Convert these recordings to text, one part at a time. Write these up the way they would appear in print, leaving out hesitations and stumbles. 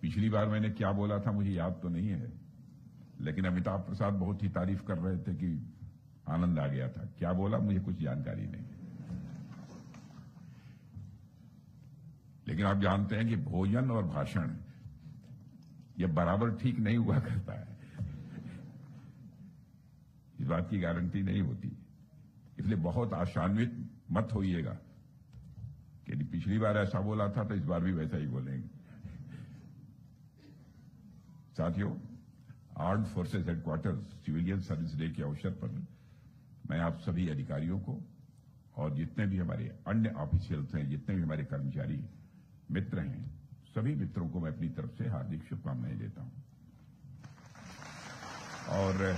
पिछली बार मैंने क्या बोला था मुझे याद तो नहीं है, लेकिन अमिताभ प्रसाद बहुत ही तारीफ कर रहे थे कि आनंद आ गया था। क्या बोला मुझे कुछ जानकारी नहीं, लेकिन आप जानते हैं कि भोजन और भाषण ये बराबर ठीक नहीं हुआ करता है, इस बात की गारंटी नहीं होती। इसलिए बहुत आशान्वित मत होइएगा कि यदि पिछली बार ऐसा बोला था तो इस बार भी वैसा ही बोलेंगे। साथियों, armed forces headquarters civilian service day के अवसर पर मैं आप सभी अधिकारियों को और जितने भी हमारे अन्य ऑफिशियल्स हैं, जितने भी हमारे कर्मचारी मित्र हैं, सभी मित्रों को मैं अपनी तरफ से हार्दिक शुभकामनाएं देता हूं। और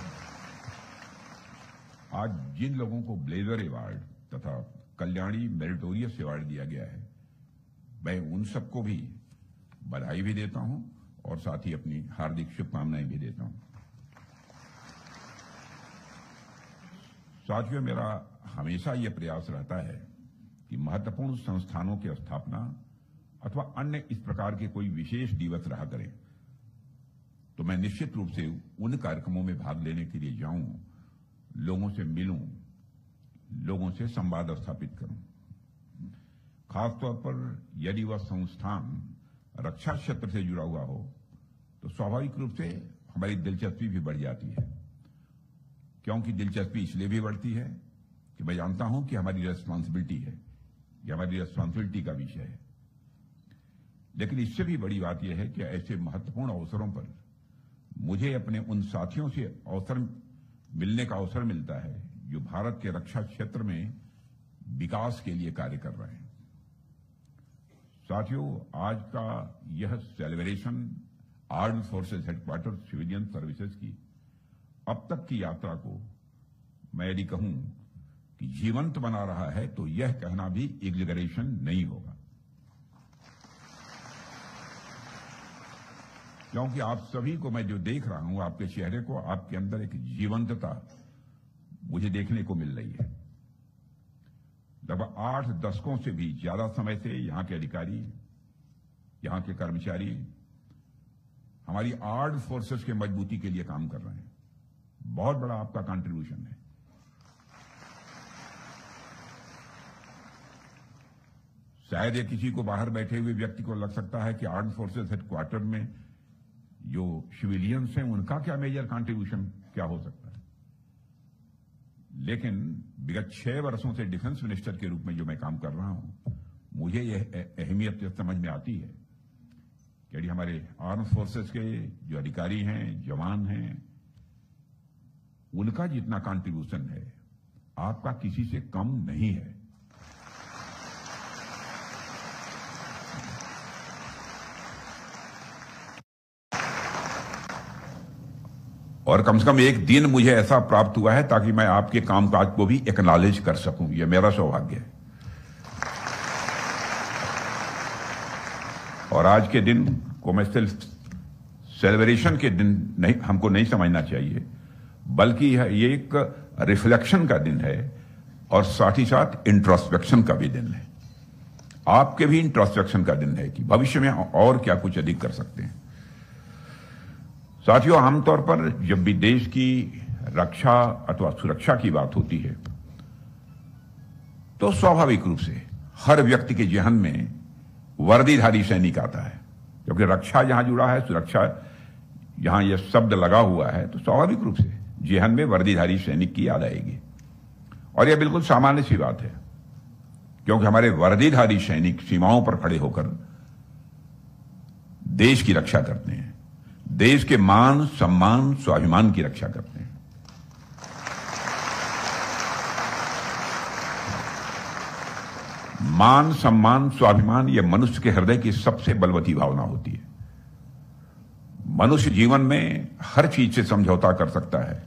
आज जिन लोगों को ब्लेजर अवार्ड तथा कल्याणी मेरिटोरियस अवार्ड दिया गया है, मैं उन सबको भी बधाई भी देता हूं और साथ ही अपनी हार्दिक शुभकामनाएं भी देता हूं। साथियों, मेरा हमेशा यह प्रयास रहता है कि महत्वपूर्ण संस्थानों की स्थापना अथवा अन्य इस प्रकार के कोई विशेष दिवस रहा करें तो मैं निश्चित रूप से उन कार्यक्रमों में भाग लेने के लिए जाऊं, लोगों से मिलूं, लोगों से संवाद स्थापित करूं। खासतौर पर यदि वह संस्थान रक्षा क्षेत्र से जुड़ा हुआ हो तो स्वाभाविक रूप से हमारी दिलचस्पी भी बढ़ जाती है, क्योंकि दिलचस्पी इसलिए भी बढ़ती है कि मैं जानता हूं कि हमारी रेस्पॉन्सिबिलिटी है, यह हमारी रेस्पॉन्सिबिलिटी का विषय है। लेकिन इससे भी बड़ी बात यह है कि ऐसे महत्वपूर्ण अवसरों पर मुझे अपने उन साथियों से मिलने का अवसर मिलता है जो भारत के रक्षा क्षेत्र में विकास के लिए कार्य कर रहे हैं। साथियों, आज का यह celebration armed forces headquarter civilian services की अब तक की यात्रा को मैं यदि कहूं कि जीवंत बना रहा है तो यह कहना भी एग्जैगरेशन नहीं होगा, क्योंकि आप सभी को मैं जो देख रहा हूं, आपके चेहरे को, आपके अंदर एक जीवंतता मुझे देखने को मिल रही है। लगभग 8 दशकों से भी ज्यादा समय से यहां के अधिकारी, यहां के कर्मचारी हमारी आर्म्ड फोर्सेस के मजबूती के लिए काम कर रहे हैं। बहुत बड़ा आपका कंट्रीब्यूशन है। शायद ये किसी को बाहर बैठे हुए व्यक्ति को लग सकता है कि आर्म्ड फोर्सेस हेडक्वार्टर में जो सिविलियंस हैं उनका क्या मेजर कंट्रीब्यूशन क्या हो सकता है, लेकिन विगत 6 वर्षों से डिफेंस मिनिस्टर के रूप में जो मैं काम कर रहा हूं, मुझे यह अहमियत समझ में आती है कि यदि हमारे आर्म्ड फोर्सेस के जो अधिकारी हैं, जवान हैं, उनका जितना कंट्रीब्यूशन है आपका किसी से कम नहीं है। और कम से कम एक दिन मुझे ऐसा प्राप्त हुआ है ताकि मैं आपके कामकाज को भी एक्नॉलेज कर सकूं, यह मेरा सौभाग्य है। और आज के दिन को मैं सिर्फ सेलिब्रेशन के दिन नहीं, हमको नहीं समझना चाहिए, बल्कि ये एक रिफ्लेक्शन का दिन है और साथ ही साथ इंट्रोस्पेक्शन का भी दिन है। आपके भी इंट्रोस्पेक्शन का दिन है कि भविष्य में और क्या कुछ अधिक कर सकते हैं। साथियों, आमतौर पर जब भी देश की रक्षा अथवा सुरक्षा की बात होती है तो स्वाभाविक रूप से हर व्यक्ति के जहन में वर्दीधारी सैनिक आता है, क्योंकि रक्षा जहां जुड़ा है, सुरक्षा जहां यह शब्द लगा हुआ है, तो स्वाभाविक रूप से जहन में वर्दीधारी सैनिक की याद आएगी। और यह बिल्कुल सामान्य सी बात है, क्योंकि हमारे वर्दीधारी सैनिक सीमाओं पर खड़े होकर देश की रक्षा करते हैं, देश के मान, सम्मान, स्वाभिमान की रक्षा करते हैं। मान, सम्मान, स्वाभिमान यह मनुष्य के हृदय की सबसे बलवती भावना होती है। मनुष्य जीवन में हर चीज से समझौता कर सकता है,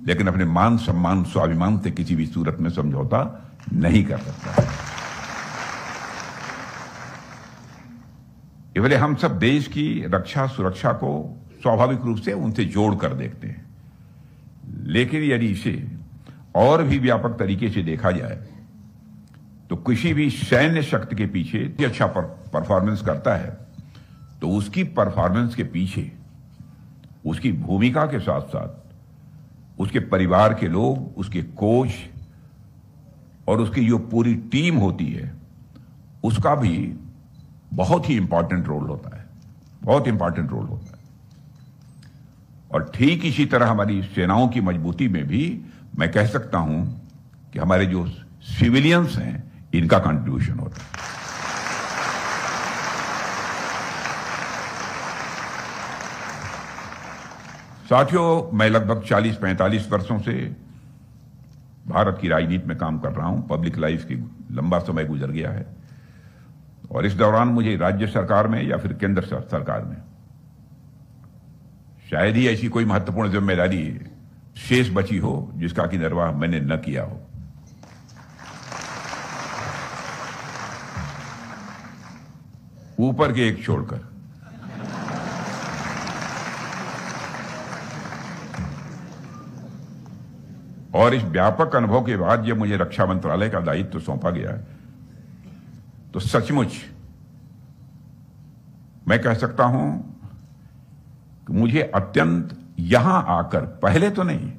लेकिन अपने मान, सम्मान, स्वाभिमान से किसी भी सूरत में समझौता नहीं कर सकता है। इसलिए हम सब देश की रक्षा सुरक्षा को स्वाभाविक रूप से उनसे जोड़कर देखते हैं, लेकिन यदि इसे और भी व्यापक तरीके से देखा जाए तो किसी भी सैन्य शक्ति के पीछे अच्छा परफॉर्मेंस करता है तो उसकी परफॉर्मेंस के पीछे उसकी भूमिका के साथ साथ उसके परिवार के लोग, उसके कोच और उसकी जो पूरी टीम होती है, उसका भी बहुत ही इंपॉर्टेंट रोल होता है, बहुत इंपॉर्टेंट रोल होता है। और ठीक इसी तरह हमारी सेनाओं की मजबूती में भी मैं कह सकता हूं कि हमारे जो सिविलियंस हैं, इनका कंट्रीब्यूशन होता है। साथियों, मैं लगभग 40-45 वर्षों से भारत की राजनीति में काम कर रहा हूं। पब्लिक लाइफ की लंबा समय गुजर गया है और इस दौरान मुझे राज्य सरकार में या फिर केंद्र सरकार में शायद ही ऐसी कोई महत्वपूर्ण जिम्मेदारी शेष बची हो जिसका कि निर्वाह मैंने न किया हो। ऊपर के एक छोड़कर। और इस व्यापक अनुभव के बाद जब मुझे रक्षा मंत्रालय का दायित्व सौंपा गया है, तो सचमुच मैं कह सकता हूं कि मुझे अत्यंत यहां आकर, पहले तो नहीं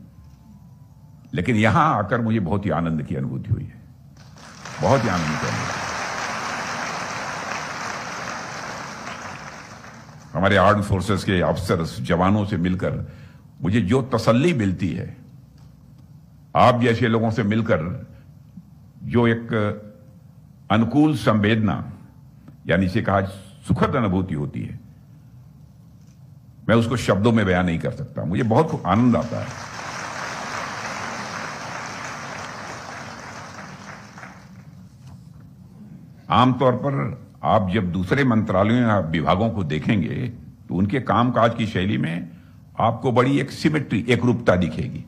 लेकिन यहां आकर मुझे बहुत ही आनंद की अनुभूति हुई है, बहुत ही आनंद की अनुभूति। हमारे आर्म्ड फोर्सेस के अफसर्स, जवानों से मिलकर मुझे जो तसल्ली मिलती है, आप जैसे लोगों से मिलकर जो एक अनुकूल संवेदना, यानी इसे कहा सुखद अनुभूति होती है, मैं उसको शब्दों में बयान नहीं कर सकता। मुझे बहुत आनंद आता है। आमतौर पर आप जब दूसरे मंत्रालयों या विभागों को देखेंगे तो उनके कामकाज की शैली में आपको बड़ी एक सिमेट्री, एक रूपता दिखेगी,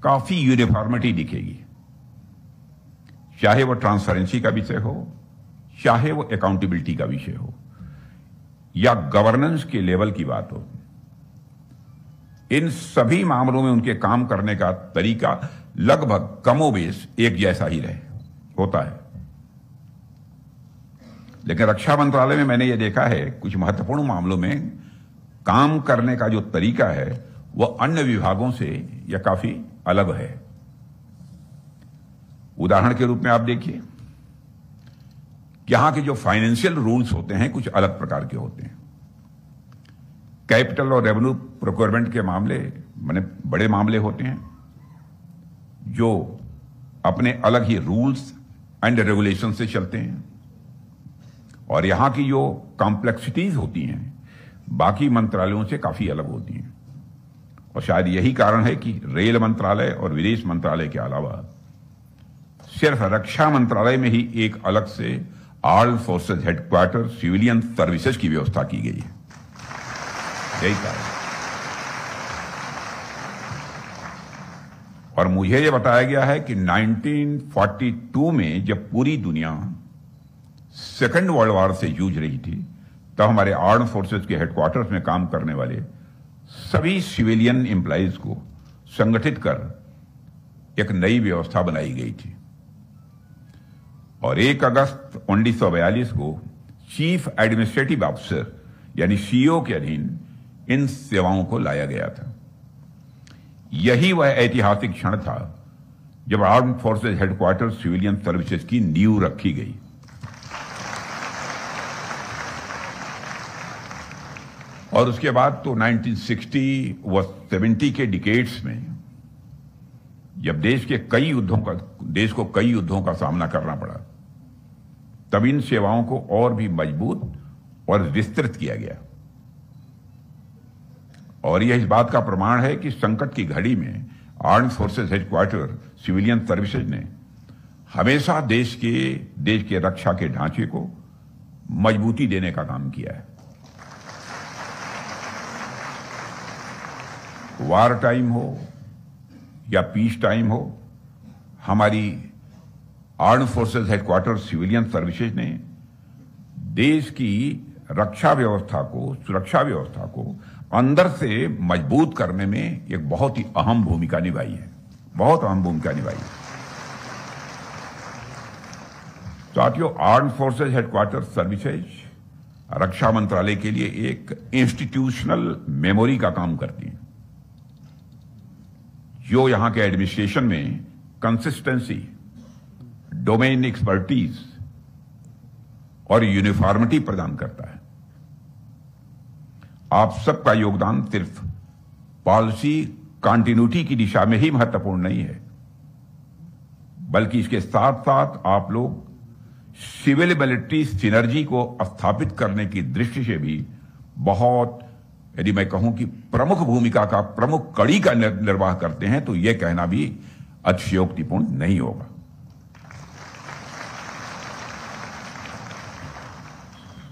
काफी यूनिफॉर्मिटी दिखेगी। चाहे वो ट्रांसपेरेंसी का विषय हो, चाहे वो अकाउंटेबिलिटी का विषय हो, या गवर्नेंस के लेवल की बात हो, इन सभी मामलों में उनके काम करने का तरीका लगभग कमोबेश एक जैसा ही होता है। लेकिन रक्षा मंत्रालय में मैंने यह देखा है, कुछ महत्वपूर्ण मामलों में काम करने का जो तरीका है वह अन्य विभागों से यह काफी अलग है। उदाहरण के रूप में आप देखिए, यहां के जो फाइनेंशियल रूल्स होते हैं कुछ अलग प्रकार के होते हैं। कैपिटल और रेवेन्यू प्रोक्योरमेंट के मामले माने बड़े मामले होते हैं जो अपने अलग ही रूल्स एंड रेगुलेशन से चलते हैं, और यहां की जो कॉम्प्लेक्सिटीज होती हैं बाकी मंत्रालयों से काफी अलग होती हैं। और शायद यही कारण है कि रेल मंत्रालय और विदेश मंत्रालय के अलावा सिर्फ रक्षा मंत्रालय में ही एक अलग से armed forces headquarter civilian services की व्यवस्था की गई है। यही कारण। और मुझे यह बताया गया है कि 1942 में जब पूरी दुनिया सेकेंड वर्ल्ड वॉर से जूझ रही थी, तब हमारे आर्म्ड फोर्सेज के हेडक्वार्टर्स में काम करने वाले सभी सिविलियन एम्प्लॉइज को संगठित कर एक नई व्यवस्था बनाई गई थी। और 1 अगस्त 1942 को चीफ एडमिनिस्ट्रेटिव ऑफिसर यानी सीईओ के अधीन इन सेवाओं को लाया गया था। यही वह ऐतिहासिक क्षण था जब armed forces headquarter civilian services की नींव रखी गई। और उसके बाद तो 1960 व 70 के डिकेड्स में जब देश को कई युद्धों का सामना करना पड़ा, तब इन सेवाओं को और भी मजबूत और विस्तृत किया गया। और यह इस बात का प्रमाण है कि संकट की घड़ी में armed forces headquarter civilian services ने हमेशा देश के रक्षा के ढांचे को मजबूती देने का काम किया है। वार टाइम हो या पीस टाइम हो, हमारी armed forces headquarter civilian services ने देश की रक्षा व्यवस्था को, सुरक्षा व्यवस्था को अंदर से मजबूत करने में एक बहुत ही अहम भूमिका निभाई है, बहुत अहम भूमिका निभाई है। साथियों, आर्म्ड फोर्सेज हेडक्वार्टर सर्विसेज रक्षा मंत्रालय के लिए एक इंस्टीट्यूशनल मेमोरी का काम करती हैं, जो यहां के एडमिनिस्ट्रेशन में कंसिस्टेंसी, डोमेन एक्सपर्टीज और यूनिफॉर्मिटी प्रदान करता है। आप सबका योगदान सिर्फ पॉलिसी कंटिन्यूटी की दिशा में ही महत्वपूर्ण नहीं है, बल्कि इसके साथ साथ आप लोग सिविल मिलिट्री सिनर्जी को स्थापित करने की दृष्टि से भी बहुत, यदि मैं कहूं कि प्रमुख भूमिका का, प्रमुख कड़ी का निर्वाह करते हैं, तो यह कहना भी अतिशयोक्तिपूर्ण नहीं होगा।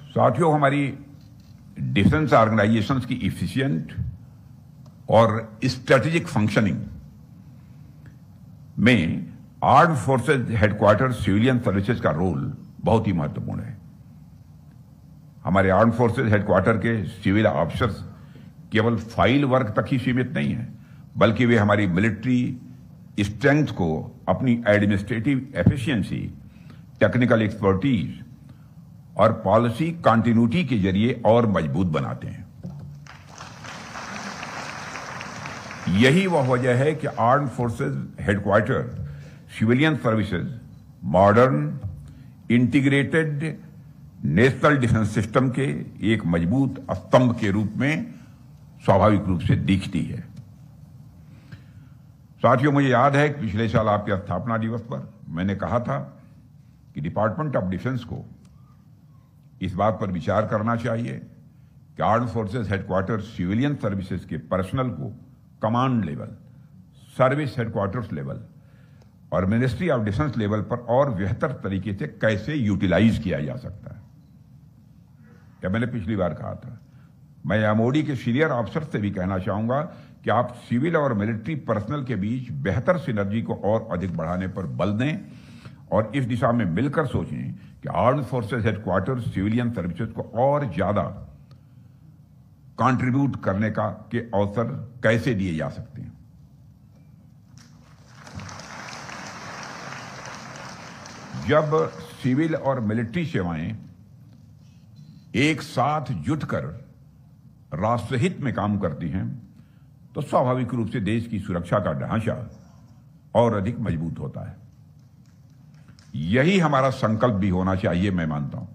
साथियों, हमारी डिफेंस ऑर्गेनाइजेशंस की इफिशिएंट और स्ट्रेटेजिक फंक्शनिंग में armed forces headquarter civilian services का रोल बहुत ही महत्वपूर्ण है। हमारे आर्म्ड फोर्सेज हेडक्वार्टर के सिविल ऑफिसर्स केवल फाइल वर्क तक ही सीमित नहीं है, बल्कि वे हमारी मिलिट्री स्ट्रेंथ को अपनी एडमिनिस्ट्रेटिव एफिशिएंसी, टेक्निकल एक्सपर्टीज और पॉलिसी कंटिन्यूटी के जरिए और मजबूत बनाते हैं। यही वह वजह है कि armed forces headquarter civilian services modern integrated national defence system के एक मजबूत स्तंभ के रूप में स्वाभाविक रूप से दिखती है। साथियों, मुझे याद है कि पिछले साल आपके स्थापना दिवस पर मैंने कहा था कि डिपार्टमेंट ऑफ डिफेंस को इस बात पर विचार करना चाहिए कि armed forces headquarter civilian services के पर्सनल को command level, service headquarters level और मिनिस्ट्री ऑफ डिफेंस लेवल पर और बेहतर तरीके से कैसे यूटिलाइज किया जा सकता है। क्या मैंने पिछली बार कहा था, मैं एमओडी के सीनियर अफसर से भी कहना चाहूंगा कि आप सिविल और मिलिट्री पर्सनल के बीच बेहतर सिनर्जी को और अधिक बढ़ाने पर बल दें और इस दिशा में मिलकर सोचें कि armed forces headquarter civilian services को और ज्यादा कंट्रीब्यूट करने के अवसर कैसे दिए जा सकते हैं। जब सिविल और मिलिट्री सेवाएं एक साथ जुटकर राष्ट्रहित में काम करती हैं, तो स्वाभाविक रूप से देश की सुरक्षा का ढांचा और अधिक मजबूत होता है। यही हमारा संकल्प भी होना चाहिए, मैं मानता हूं,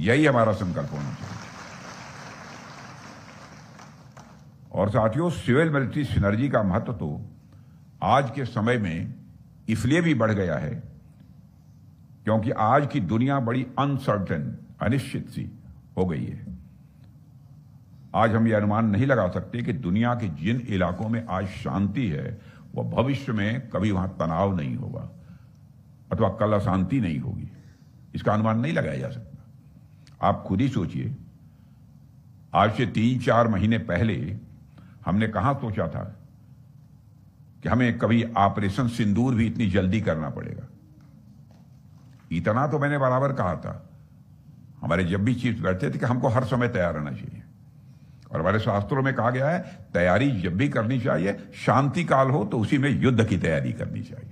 यही हमारा संकल्प होना चाहिए। और साथियों, सिविल मिलिट्री सिनर्जी का महत्व तो आज के समय में इसलिए भी बढ़ गया है क्योंकि आज की दुनिया बड़ी अनसर्टेन, अनिश्चित सी हो गई है। आज हम यह अनुमान नहीं लगा सकते कि दुनिया के जिन इलाकों में आज शांति है, वह भविष्य में कभी वहां तनाव नहीं होगा अथवा कल अशांति नहीं होगी। इसका अनुमान नहीं लगाया जा सकता। आप खुद ही सोचिए, आज से 3-4 महीने पहले हमने कहां सोचा था कि हमें कभी ऑपरेशन सिंदूर भी इतनी जल्दी करना पड़ेगा। इतना तो मैंने बराबर कहा था, हमारे जब भी चीफ बैठते थे कि हमको हर समय तैयार रहना चाहिए। और हमारे शास्त्रों में कहा गया है, तैयारी जब भी करनी चाहिए, शांति काल हो तो उसी में युद्ध की तैयारी करनी चाहिए।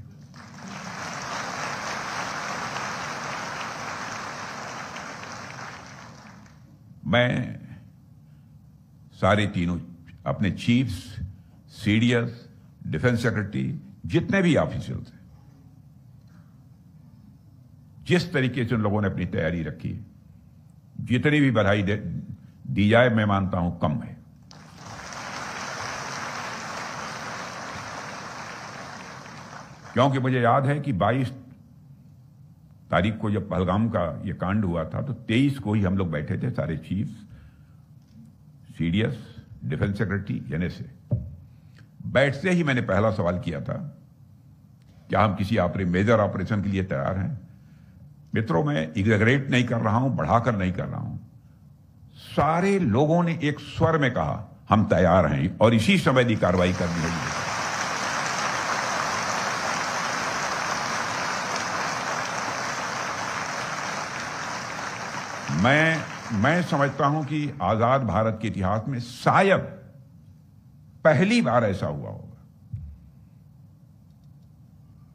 मैं सारे तीनों अपने चीफ्स, सीडीएस, डिफेंस सेक्रेटरी, जितने भी ऑफिसर्स हैं, जिस तरीके से उन लोगों ने अपनी तैयारी रखी, जितनी भी बधाई दी जाए, मैं मानता हूं कम है। क्योंकि मुझे याद है कि 22 तारीख को जब पहलगाम का यह कांड हुआ था, तो 23 को ही हम लोग बैठे थे, सारे chiefs, CDS, defence secretary, NSA. बैठते ही मैंने पहला सवाल किया था, क्या हम किसी मेजर ऑपरेशन के लिए तैयार हैं? मित्रों, मैं एग्जैगरेट नहीं कर रहा हूं, बढ़ाकर नहीं कर रहा हूं। सारे लोगों ने एक स्वर में कहा, हम तैयार हैं और इसी समय की कार्रवाई करनी है। मैं समझता हूं कि आजाद भारत के इतिहास में शायद पहली बार ऐसा हुआ होगा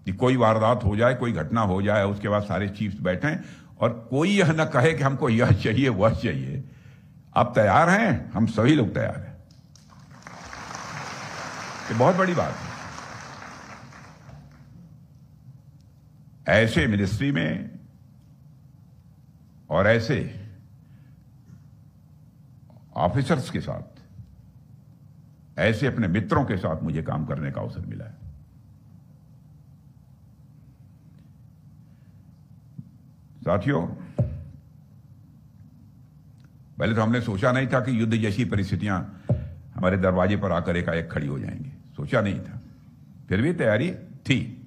कि कोई वारदात हो जाए, कोई घटना हो जाए, उसके बाद सारे चीफ्स बैठें और कोई यह न कहे कि हमको यह चाहिए वह चाहिए। आप तैयार हैं? हम सभी लोग तैयार हैं। ये बहुत बड़ी बात है। ऐसे मिनिस्ट्री में और ऐसे ऑफिसर्स के साथ, ऐसे अपने मित्रों के साथ मुझे काम करने का अवसर मिला है। साथियों, पहले तो हमने सोचा नहीं था कि युद्ध जैसी परिस्थितियां हमारे दरवाजे पर आकर एकाएक खड़ी हो जाएंगी। सोचा नहीं था, फिर भी तैयारी थी।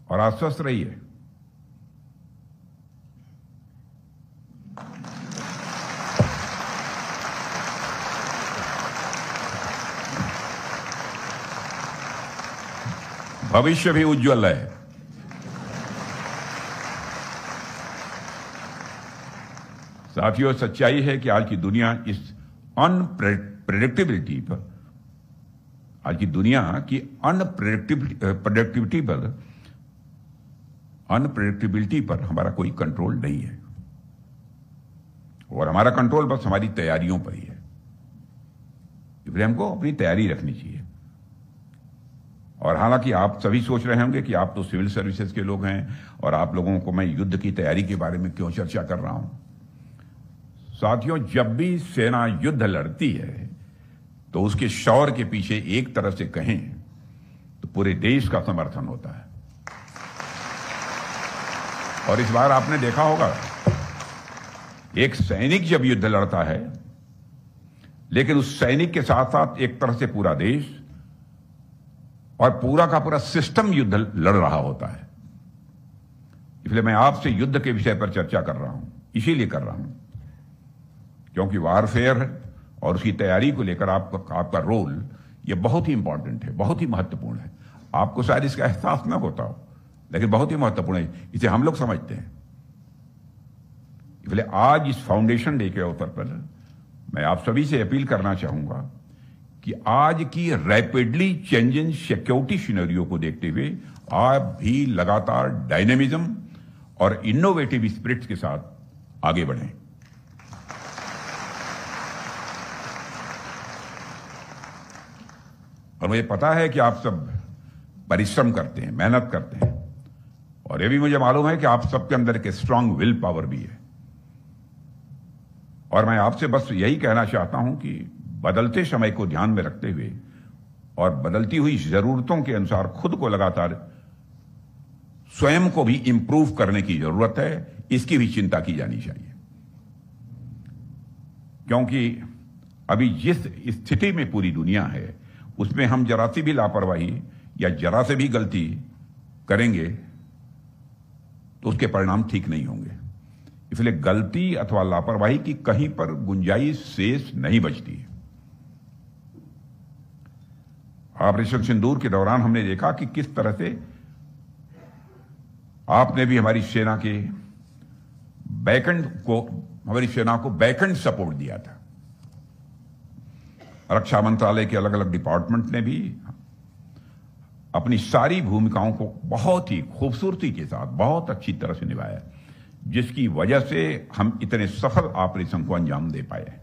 और आश्वस्त रहिए, भविष्य भी उज्जवल है। साथियों, सच्चाई है कि आज की दुनिया इस अनप्रेडिक्टेबिलिटी पर, आज की दुनिया की अनप्रेडिक्टेबिलिटी पर हमारा कोई कंट्रोल नहीं है, और हमारा कंट्रोल बस हमारी तैयारियों पर ही है। इसलिए हमको अपनी तैयारी रखनी चाहिए। और हालांकि आप सभी सोच रहे होंगे कि आप तो सिविल सर्विसेज के लोग हैं और आप लोगों को मैं युद्ध की तैयारी के बारे में क्यों चर्चा कर रहा हूं। साथियों, जब भी सेना युद्ध लड़ती है तो उसके शौर्य के पीछे एक तरह से कहें तो पूरे देश का समर्थन होता है। और इस बार आपने देखा होगा, एक सैनिक जब युद्ध लड़ता है, लेकिन उस सैनिक के साथ साथ एक तरह से पूरा देश और पूरा का पूरा सिस्टम युद्ध लड़ रहा होता है। इसलिए मैं आपसे युद्ध के विषय पर चर्चा कर रहा हूं, इसीलिए कर रहा हूं क्योंकि वारफेयर और उसकी तैयारी को लेकर आपका रोल ये बहुत ही इंपॉर्टेंट है, बहुत ही महत्वपूर्ण है। आपको शायद इसका एहसास न होता हो, लेकिन बहुत ही महत्वपूर्ण है, इसे हम लोग समझते हैं। इसलिए आज इस फाउंडेशन डे के अवसर पर मैं आप सभी से अपील करना चाहूंगा कि आज की रैपिडली चेंजिंग सिक्योरिटी सिनेरियो को देखते हुए आप भी लगातार डायनेमिज्म और इनोवेटिव स्पिरिट के साथ आगे बढ़ें। और मुझे पता है कि आप सब परिश्रम करते हैं, मेहनत करते हैं, और यह भी मुझे मालूम है कि आप सबके अंदर एक स्ट्रांग विल पावर भी है। और मैं आपसे बस यही कहना चाहता हूं कि बदलते समय को ध्यान में रखते हुए और बदलती हुई जरूरतों के अनुसार खुद को लगातार स्वयं को भी इंप्रूव करने की जरूरत है, इसकी भी चिंता की जानी चाहिए। क्योंकि अभी जिस स्थिति में पूरी दुनिया है उसमें हम जरा सी भी लापरवाही या जरा से भी गलती करेंगे तो उसके परिणाम ठीक नहीं होंगे। इसलिए गलती अथवा लापरवाही की कहीं पर गुंजाइश शेष नहीं बचती है। ऑपरेशन सिंदूर के दौरान हमने देखा कि किस तरह से आपने भी हमारी सेना को बैकएंड सपोर्ट दिया था। रक्षा मंत्रालय के अलग अलग डिपार्टमेंट ने भी अपनी सारी भूमिकाओं को बहुत ही खूबसूरती के साथ बहुत अच्छी तरह से निभाया, जिसकी वजह से हम इतने सफल ऑपरेशन को अंजाम दे पाए।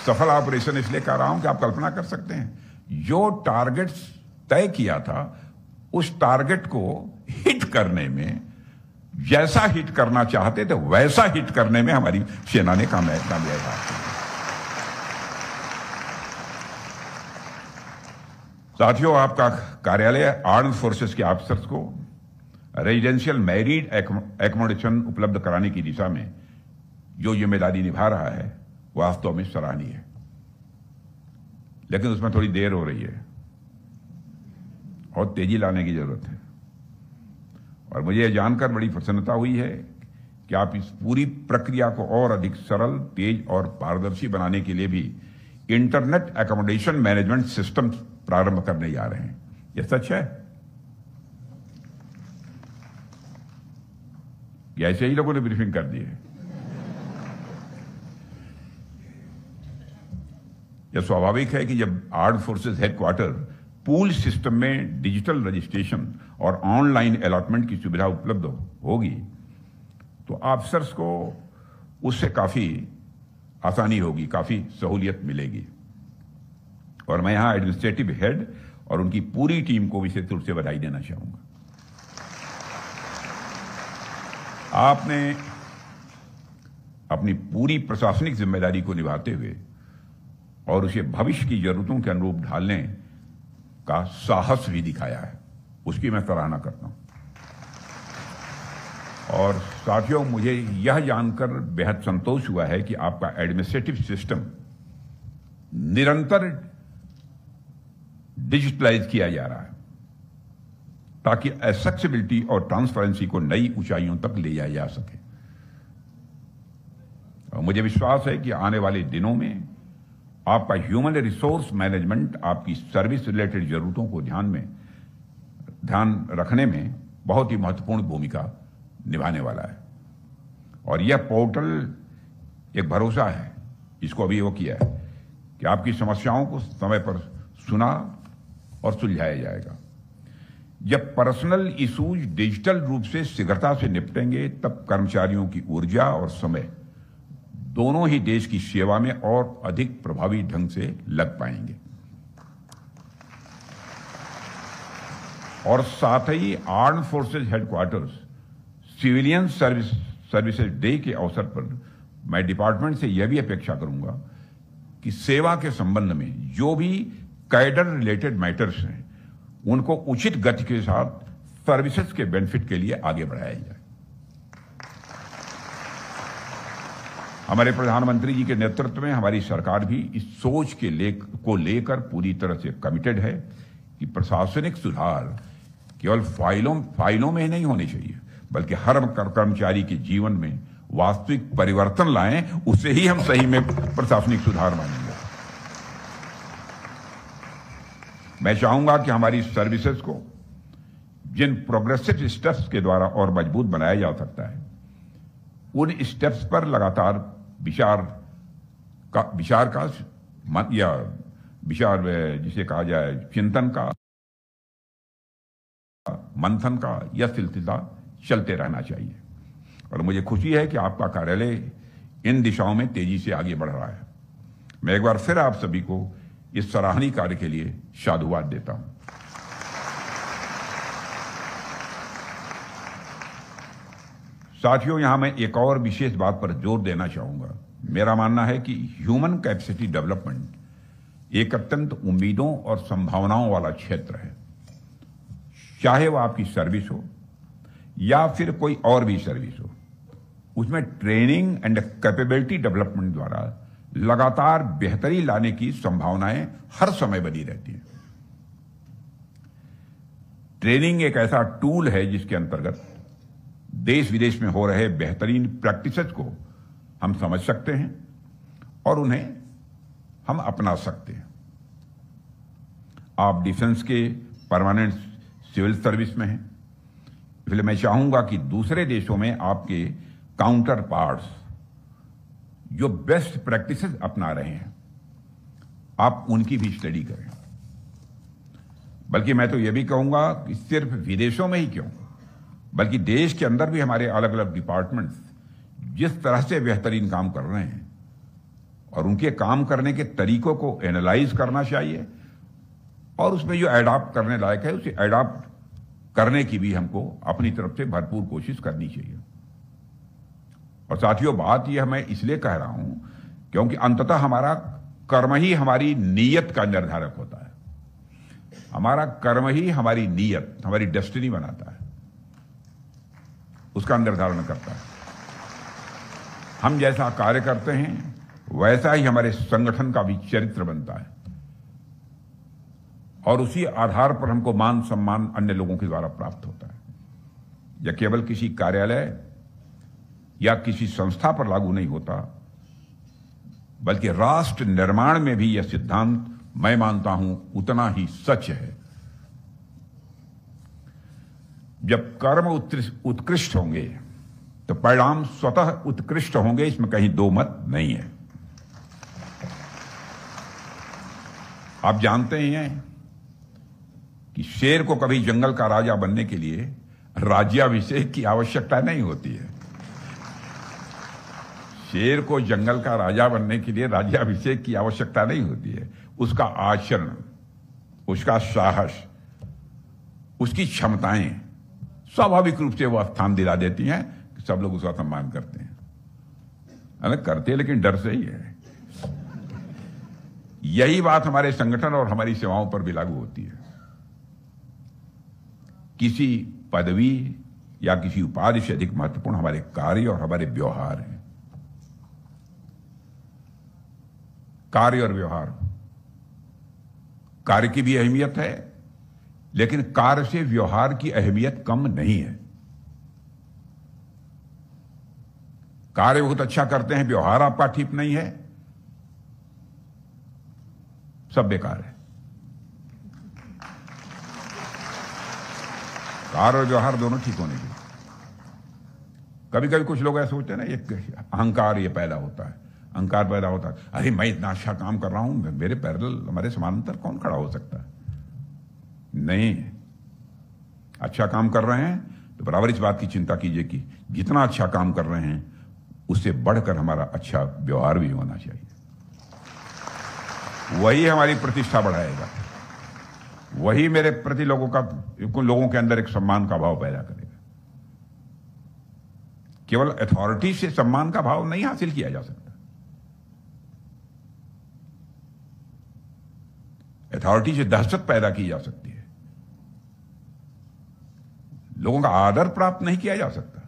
सफल ऑपरेशन इसलिए कह रहा हूं कि आप कल्पना कर सकते हैं, जो टारगेट्स तय किया था उस टारगेट को हिट करने में, जैसा हिट करना चाहते थे वैसा हिट करने में हमारी सेना ने कामयाबी हासिल की। साथियों, आपका कार्यालय आर्म्ड फोर्सेस के ऑफिसर्स को रेजिडेंशियल मैरिड एकोमोडेशन उपलब्ध कराने की दिशा में जो जिम्मेदारी निभा रहा है वास्तव में सराहनीय है, लेकिन उसमें थोड़ी देर हो रही है और तेजी लाने की जरूरत है। और मुझे यह जानकर बड़ी प्रसन्नता हुई है कि आप इस पूरी प्रक्रिया को और अधिक सरल, तेज और पारदर्शी बनाने के लिए भी इंटरनेट एकोमोडेशन मैनेजमेंट सिस्टम प्रारंभ करने जा रहे हैं। यह सच है? या ऐसे ही लोगों ने ब्रीफिंग कर दी है? यह स्वाभाविक है कि जब armed forces headquarter pool system में डिजिटल रजिस्ट्रेशन और ऑनलाइन अलॉटमेंट की सुविधा उपलब्ध होगी तो ऑफिसर्स को उससे काफी आसानी होगी, काफी सहूलियत मिलेगी। और मैं यहां एडमिनिस्ट्रेटिव हेड और उनकी पूरी टीम को विशेष रूप से बधाई देना चाहूंगा। आपने अपनी पूरी प्रशासनिक जिम्मेदारी को निभाते हुए और उसे भविष्य की जरूरतों के अनुरूप ढालने का साहस भी दिखाया है, उसकी मैं सराहना करता हूं। और साथियों, मुझे यह जानकर बेहद संतोष हुआ है कि आपका एडमिनिस्ट्रेटिव सिस्टम निरंतर डिजिटलाइज किया जा रहा है ताकि एक्सेसिबिलिटी और ट्रांसपेरेंसी को नई ऊंचाइयों तक ले जाया जा सके। और मुझे विश्वास है कि आने वाले दिनों में आपका ह्यूमन रिसोर्स मैनेजमेंट आपकी सर्विस रिलेटेड जरूरतों को ध्यान रखने में बहुत ही महत्वपूर्ण भूमिका निभाने वाला है। और यह पोर्टल एक भरोसा है, इसको अभी वो किया है कि आपकी समस्याओं को समय पर सुना और सुलझाया जाएगा। जब पर्सनल इश्यूज डिजिटल रूप से शीघ्रता से निपटेंगे तब कर्मचारियों की ऊर्जा और समय दोनों ही देश की सेवा में और अधिक प्रभावी ढंग से लग पाएंगे। और साथ ही armed forces headquarters civilian services day के अवसर पर मैं डिपार्टमेंट से यह भी अपेक्षा करूंगा कि सेवा के संबंध में जो भी कैडर रिलेटेड मैटर्स हैं उनको उचित गति के साथ सर्विसेज के बेनिफिट के लिए आगे बढ़ाया जाए। हमारे प्रधानमंत्री जी के नेतृत्व में हमारी सरकार भी इस सोच को लेकर पूरी तरह से कमिटेड है कि प्रशासनिक सुधार केवल फाइलों में नहीं होने चाहिए बल्कि हर कर्मचारी के जीवन में वास्तविक परिवर्तन लाएं, उससे ही हम सही में प्रशासनिक सुधार मानेंगे। मैं चाहूंगा कि हमारी सर्विसेज को जिन प्रोग्रेसिव स्टेप्स के द्वारा और मजबूत बनाया जा सकता है उन स्टेप्स पर लगातार विचार जिसे कहा जाए चिंतन का, मंथन का यह सिलसिला चलते रहना चाहिए। और मुझे खुशी है कि आपका कार्यालय इन दिशाओं में तेजी से आगे बढ़ रहा है। मैं एक बार फिर आप सभी को इस सराहनीय कार्य के लिए साधुवाद देता हूं। साथियों, यहां मैं एक और विशेष बात पर जोर देना चाहूंगा। मेरा मानना है कि ह्यूमन कैपेसिटी डेवलपमेंट एक अत्यंत उम्मीदों और संभावनाओं वाला क्षेत्र है। चाहे वो आपकी सर्विस हो या फिर कोई और भी सर्विस हो, उसमें ट्रेनिंग एंड कैपेबिलिटी डेवलपमेंट द्वारा लगातार बेहतरी लाने की संभावनाएं हर समय बनी रहती हैं। ट्रेनिंग एक ऐसा टूल है जिसके अंतर्गत देश विदेश में हो रहे बेहतरीन प्रैक्टिसेस को हम समझ सकते हैं और उन्हें हम अपना सकते हैं। आप डिफेंस के परमानेंट सिविल सर्विस में हैं, इसलिए मैं चाहूंगा कि दूसरे देशों में आपके काउंटर पार्ट्स जो बेस्ट प्रैक्टिसेस अपना रहे हैं आप उनकी भी स्टडी करें। बल्कि मैं तो यह भी कहूंगा कि सिर्फ विदेशों में ही क्यों, बल्कि देश के अंदर भी हमारे अलग अलग डिपार्टमेंट्स जिस तरह से बेहतरीन काम कर रहे हैं और उनके काम करने के तरीकों को एनालाइज करना चाहिए और उसमें जो एडॉप्ट करने लायक है उसे एडॉप्ट करने की भी हमको अपनी तरफ से भरपूर कोशिश करनी चाहिए। और साथियों, बात यह मैं इसलिए कह रहा हूं क्योंकि अंततः हमारा कर्म ही हमारी नीयत का निर्धारक होता है। हमारा कर्म ही हमारी नीयत, हमारी डेस्टिनी बनाता है, उसका निर्धारण करता है। हम जैसा कार्य करते हैं वैसा ही हमारे संगठन का भी चरित्र बनता है और उसी आधार पर हमको मान सम्मान अन्य लोगों के द्वारा प्राप्त होता है। यह केवल किसी कार्यालय या किसी संस्था पर लागू नहीं होता बल्कि राष्ट्र निर्माण में भी यह सिद्धांत मैं मानता हूं उतना ही सच है। जब कर्म उत्कृष्ट होंगे तो परिणाम स्वतः उत्कृष्ट होंगे, इसमें कहीं दो मत नहीं है। आप जानते हैं कि शेर को कभी जंगल का राजा बनने के लिए राज्याभिषेक की आवश्यकता नहीं होती है। शेर को जंगल का राजा बनने के लिए राज्याभिषेक की आवश्यकता नहीं होती है। उसका आचरण, उसका साहस, उसकी क्षमताएं स्वाभाविक रूप से वह स्थान दिला देती हैं कि सब लोग उसका सम्मान करते हैं। अलग करते हैं लेकिन डर से ही है। यही बात हमारे संगठन और हमारी सेवाओं पर भी लागू होती है। किसी पदवी या किसी उपाधि से अधिक महत्वपूर्ण हमारे कार्य और हमारे व्यवहार हैं। कार्य और व्यवहार, कार्य की भी अहमियत है, लेकिन कार्य से व्यवहार की अहमियत कम नहीं है। कार्य बहुत अच्छा करते हैं, व्यवहार आपका ठीक नहीं है, सब बेकार है। कार्य और व्यवहार दोनों ठीक होने चाहिए। कभी कभी कुछ लोग ऐसे सोचते हैं ना, एक अहंकार ये पैदा होता है, अहंकार पैदा होता है, अरे मैं इतना अच्छा काम कर रहा हूं, मेरे पैरेलल, हमारे समानांतर कौन खड़ा हो सकता है। नहीं, अच्छा काम कर रहे हैं तो बराबर इस बात की चिंता कीजिए कि जितना अच्छा काम कर रहे हैं उससे बढ़कर हमारा अच्छा व्यवहार भी होना चाहिए। वही हमारी प्रतिष्ठा बढ़ाएगा, वही मेरे प्रति लोगों के अंदर एक सम्मान का भाव पैदा करेगा। केवल अथॉरिटी से सम्मान का भाव नहीं हासिल किया जा सकता। अथॉरिटी से दहशत पैदा की जा सकती है, लोगों का आदर प्राप्त नहीं किया जा सकता।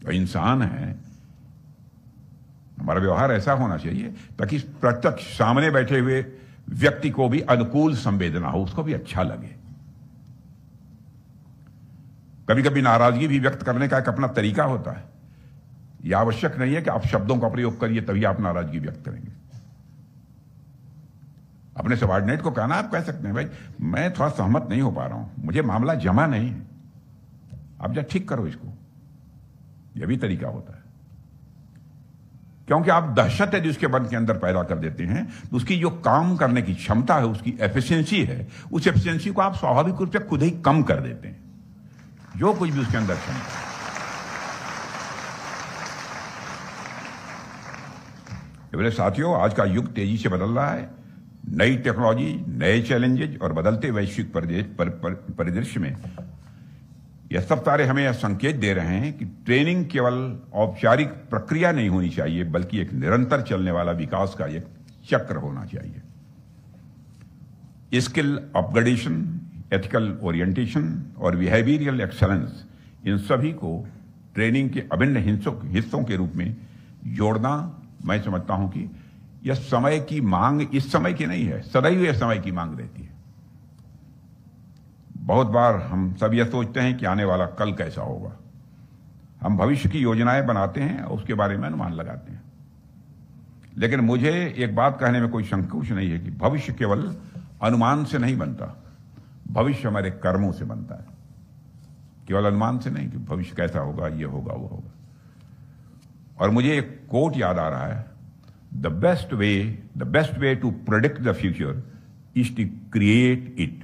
तो इंसान है, हमारा व्यवहार ऐसा होना चाहिए ताकि प्रत्यक्ष सामने बैठे हुए व्यक्ति को भी अनुकूल संवेदना हो, उसको भी अच्छा लगे। कभी कभी नाराजगी भी व्यक्त करने का एक अपना तरीका होता है। यह आवश्यक नहीं है कि आप शब्दों का प्रयोग करिए तभी आप नाराजगी व्यक्त करेंगे। अपने सबऑर्डिनेट को कहना, आप कह सकते हैं भाई मैं थोड़ा सहमत नहीं हो पा रहा हूं, मुझे मामला जमा नहीं है, आप जरा ठीक करो इसको। यह भी तरीका होता है, क्योंकि आप दहशत यदि उसके मन के अंदर पैदा कर देते हैं तो उसकी जो काम करने की क्षमता है, उसकी एफिशिएंसी है, उस एफिशिएंसी को आप स्वाभाविक रूप से खुद ही कम कर देते हैं, जो कुछ भी उसके अंदर क्षमता है। मेरे साथियों, आज का युग तेजी से बदल रहा है। नई टेक्नोलॉजी, नए चैलेंजेज और बदलते वैश्विक परिदृश्य में यह सब तारे हमें यह संकेत दे रहे हैं कि ट्रेनिंग केवल औपचारिक प्रक्रिया नहीं होनी चाहिए, बल्कि एक निरंतर चलने वाला विकास का एक चक्र होना चाहिए। स्किल अपग्रेडेशन, एथिकल ओरिएंटेशन और बिहेवियरल एक्सेलेंस, इन सभी को ट्रेनिंग के अभिन्न हिस्सों के रूप में जोड़ना, मैं समझता हूं कि यह समय की मांग इस समय की नहीं है, सदैव यह समय की मांग रहती है। बहुत बार हम सब यह सोचते हैं कि आने वाला कल कैसा होगा। हम भविष्य की योजनाएं बनाते हैं और उसके बारे में अनुमान लगाते हैं, लेकिन मुझे एक बात कहने में कोई संकोच नहीं है कि भविष्य केवल अनुमान से नहीं बनता, भविष्य हमारे कर्मों से बनता है। केवल अनुमान से नहीं कि भविष्य कैसा होगा, ये होगा, वो होगा। और मुझे एक कोट याद आ रहा है, the best way to predict the future is to create it.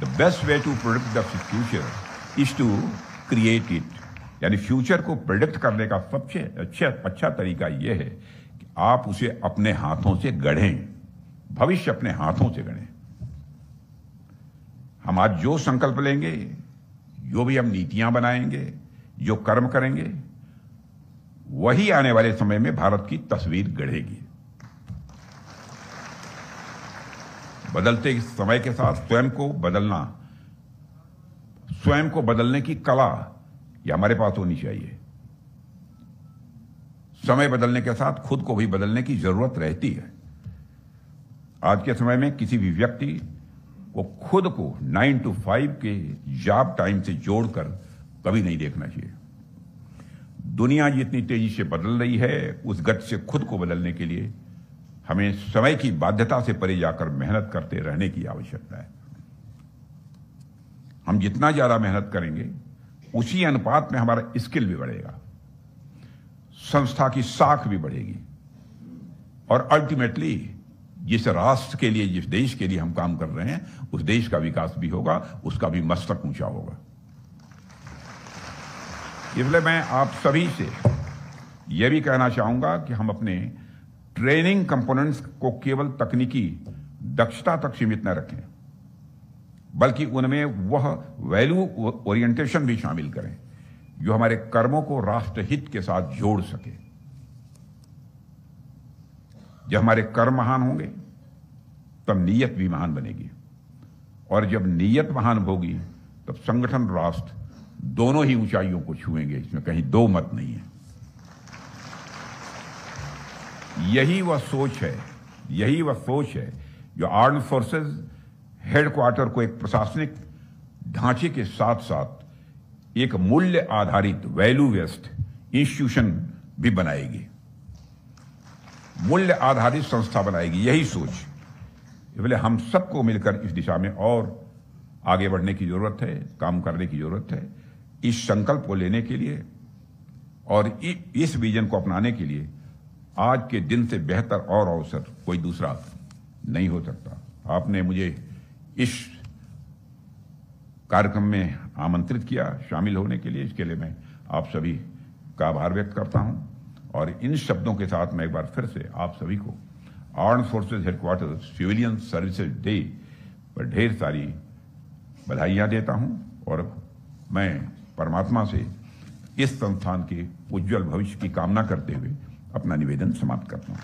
The best way to predict the future is to create it. यानी फ्यूचर को प्रेडिक्ट करने का सबसे अच्छा तरीका यह है कि आप उसे अपने हाथों से गढ़ें, भविष्य अपने हाथों से गढ़ें। हम आज जो संकल्प लेंगे, जो भी हम नीतियां बनाएंगे, जो कर्म करेंगे, वही आने वाले समय में भारत की तस्वीर गढ़ेगी। बदलते समय के साथ स्वयं को बदलना, स्वयं को बदलने की कला यह हमारे पास होनी चाहिए। समय बदलने के साथ खुद को भी बदलने की जरूरत रहती है। आज के समय में किसी भी व्यक्ति को खुद को 9 to 5 के जॉब टाइम से जोड़कर कभी नहीं देखना चाहिए। दुनिया जितनी तेजी से बदल रही है, उस गति से खुद को बदलने के लिए हमें समय की बाध्यता से परे जाकर मेहनत करते रहने की आवश्यकता है। हम जितना ज्यादा मेहनत करेंगे, उसी अनुपात में हमारा स्किल भी बढ़ेगा, संस्था की साख भी बढ़ेगी और अल्टीमेटली जिस राष्ट्र के लिए, जिस देश के लिए हम काम कर रहे हैं, उस देश का विकास भी होगा, उसका भी मस्तक ऊंचा होगा। इसलिए मैं आप सभी से यह भी कहना चाहूंगा कि हम अपने ट्रेनिंग कंपोनेंट्स को केवल तकनीकी दक्षता तक सीमित न रखें, बल्कि उनमें वह वैल्यू ओरिएंटेशन भी शामिल करें जो हमारे कर्मों को राष्ट्रहित के साथ जोड़ सके। जब हमारे कर्म महान होंगे तब नीयत भी महान बनेगी, और जब नीयत महान होगी तब संगठन, राष्ट्र दोनों ही ऊंचाइयों को छुएंगे, इसमें कहीं दो मत नहीं है। यही वह सोच है जो आर्म्ड फोर्सेस हेडक्वार्टर को एक प्रशासनिक ढांचे के साथ साथ एक मूल्य आधारित, वैल्यू बेस्ड इंस्टीट्यूशन भी बनाएगी, मूल्य आधारित संस्था बनाएगी। यही सोच, इसलिए हम सबको मिलकर इस दिशा में और आगे बढ़ने की जरूरत है, काम करने की जरूरत है। इस संकल्प को लेने के लिए और इस विजन को अपनाने के लिए आज के दिन से बेहतर और अवसर कोई दूसरा नहीं हो सकता। आपने मुझे इस कार्यक्रम में आमंत्रित किया शामिल होने के लिए, इसके लिए मैं आप सभी का आभार व्यक्त करता हूं। और इन शब्दों के साथ मैं एक बार फिर से आप सभी को armed forces headquarter civilian services day पर ढेर सारी बधाइयां देता हूं, और मैं परमात्मा से इस संस्थान के उज्जवल भविष्य की कामना करते हुए अपना निवेदन समाप्त करता हूं।